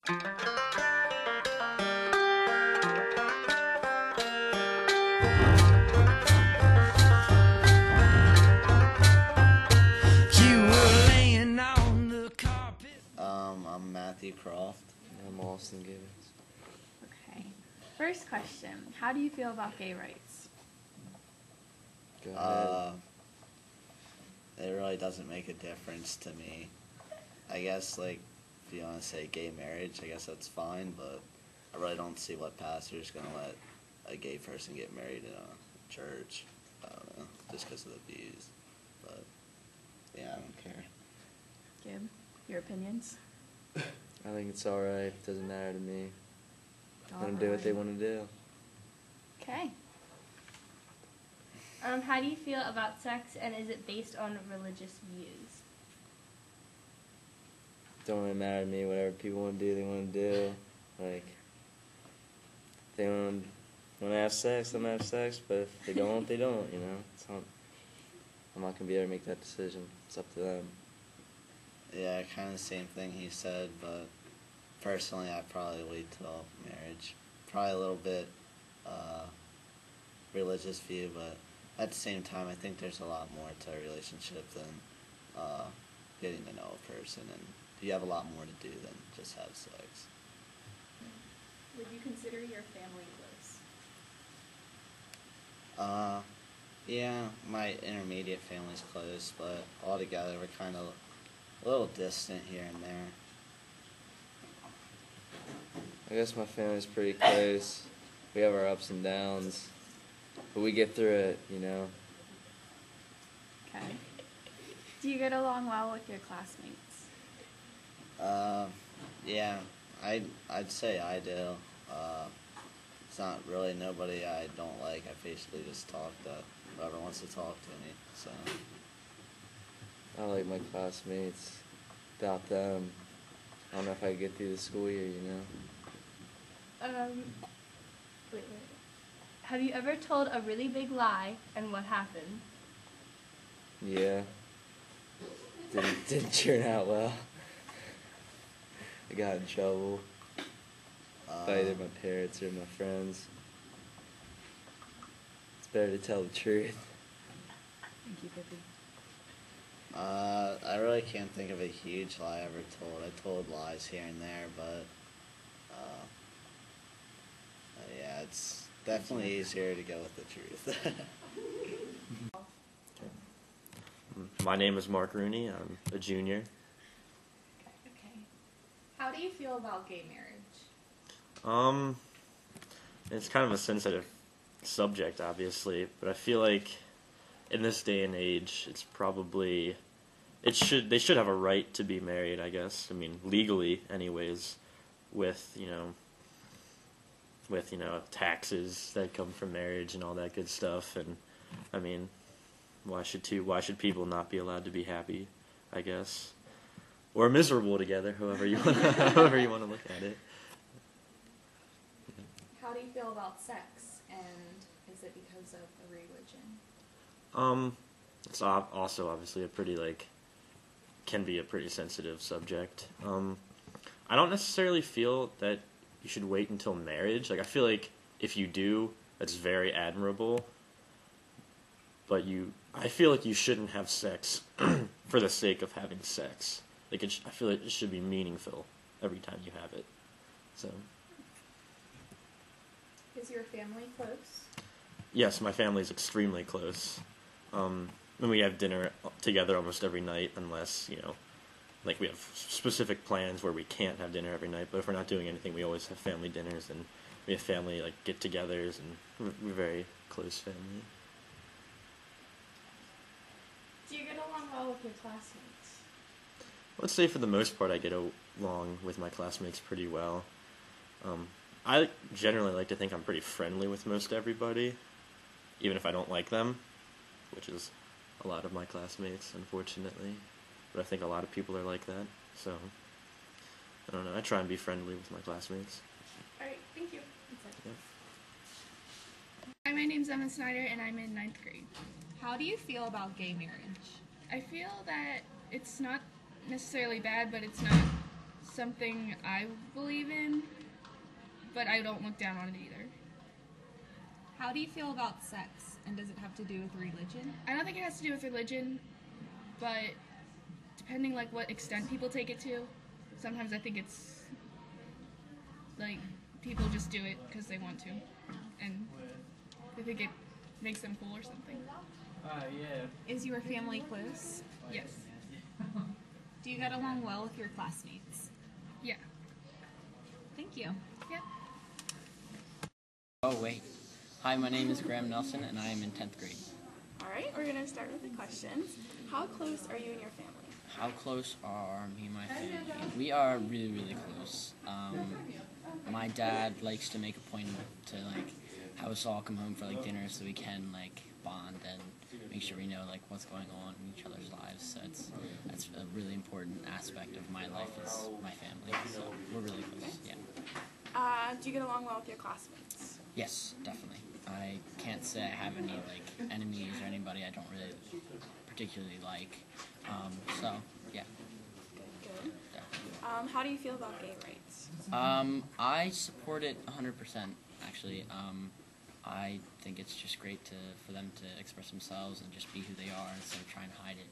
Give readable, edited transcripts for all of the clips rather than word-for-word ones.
I'm Matthew Croft. I'm Austin Gibbons. Okay. First question. How do you feel about gay rights? Go ahead. It really doesn't make a difference to me. I guess, like, if you want to say gay marriage, I guess that's fine, but I really don't see what pastor's going to let a gay person get married in a church. I don't know, just because of the views. But, yeah, I don't care. Gib, your opinions? I think it's alright. It doesn't matter to me. Let them do what they want to do. Okay. How do you feel about sex, and is it based on religious views? Don't really matter to me. Whatever people want to do, they want to do. Like, if they want to have sex, let them have sex. But if they don't, they don't. You know, I'm not gonna be able to make that decision. It's up to them. Yeah, kind of the same thing he said, but personally, I'd probably wait till marriage. Probably a little bit religious view, but at the same time, I think there's a lot more to a relationship than getting to know a person, and you have a lot more to do than just have sex. Would you consider your family close? Yeah, my intermediate family's close, but altogether we're kind of a little distant here and there. I guess my family's pretty close. We have our ups and downs, but we get through it, you know. Okay. Do you get along well with your classmates? Yeah, I'd say I do. It's not really nobody I don't like. I basically just talk to whoever wants to talk to me, so. I like my classmates. Without them, I don't know if I could get through the school year, you know. Wait. Have you ever told a really big lie, and what happened? Yeah. Didn't turn out well. I got in trouble by either my parents or my friends. It's better to tell the truth. Thank you, Pippi. I really can't think of a huge lie I ever told. I told lies here and there, but yeah, it's definitely easier to go with the truth. My name is Mark Rooney. I'm a junior. Okay. How do you feel about gay marriage? It's kind of a sensitive subject, obviously, but I feel like in this day and age, it's probably they should have a right to be married, I guess. I mean, legally, anyways, with taxes that come from marriage and all that good stuff. And I mean, why should people not be allowed to be happy, I guess, or miserable together, however you want to look at it. How do you feel about sex, and is it because of a religion? It's also obviously can be a pretty sensitive subject. I don't necessarily feel that you should wait until marriage. Like, I feel like if you do, that's very admirable. But I feel like you shouldn't have sex for the sake of having sex. Like, I feel like it should be meaningful every time you have it. So. Is your family close? Yes, my family's extremely close. And we have dinner together almost every night, unless, like we have specific plans where we can't have dinner every night. But if we're not doing anything, we always have family dinners, and we have family get-togethers, and we're very close family. Do you get along well with your classmates? Let's say for the most part I get along with my classmates pretty well. I generally like to think I'm pretty friendly with most everybody, even if I don't like them, which is a lot of my classmates, unfortunately. But I think a lot of people are like that, so I don't know. I try and be friendly with my classmates. All right, thank you. Yeah. Hi, my name's Emma Snyder, and I'm in 9th grade. How do you feel about gay marriage? I feel that it's not necessarily bad, but it's not something I believe in, but I don't look down on it either. How do you feel about sex, and does it have to do with religion? I don't think it has to do with religion, but depending like what extent people take it to, sometimes I think it's like people just do it because they want to, and they think it makes them cool or something. Is your family close? Yes. Do you get along well with your classmates? Yeah. Thank you. Yep. Oh, wait. Hi, my name is Graham Nelson, and I am in 10th grade. All right, we're going to start with the questions. How close are you and your family? How close are me and my family? We are really, really close. My dad likes to make a point to, like, have us all come home for, like, dinner so we can, like, bond and make sure we know, like, what's going on in each other's lives. So that's a really important aspect of my life is my family. So we're really close, yeah. Do you get along well with your classmates? Yes, definitely. I can't say I have any like enemies or anybody I don't really particularly like. So yeah. Good. Definitely. How do you feel about gay rights? I support it 100%. Actually, I think it's just great for them to express themselves and just be who they are instead of trying to hide it.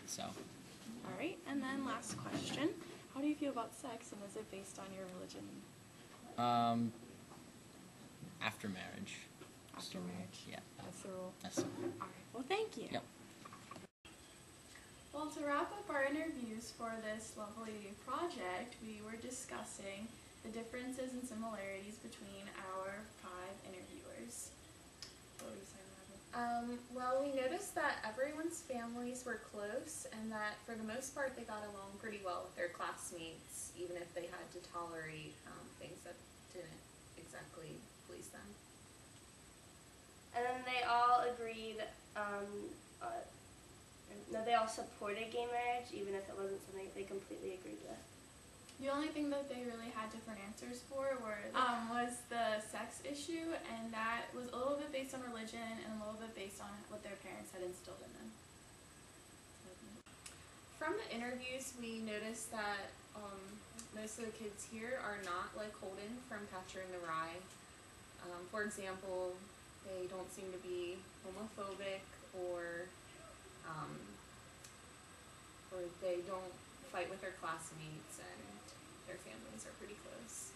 So. All right, and then last question. How do you feel about sex, and is it based on your religion? After marriage. After marriage? Yeah. That's the rule. That's the rule. All right, well, thank you. Yep. Well, to wrap up our interviews for this lovely project, we were discussing the differences and similarities between our 5 interviewers. What were you saying, Robin? Well, we noticed that everyone's families were close and that for the most part they got along pretty well with their classmates, even if they had to tolerate things that didn't exactly please them. And then they all agreed, no, they all supported gay marriage, even if it wasn't something they completely agreed with. The only thing that they really had different answers for was the sex issue, and that was a little bit based on religion and a little bit based on what their parents had instilled in them. From the interviews, we noticed that most of the kids here are not like Holden from Catcher in the Rye. For example, they don't seem to be homophobic or they don't fight with their classmates, and their families are pretty close.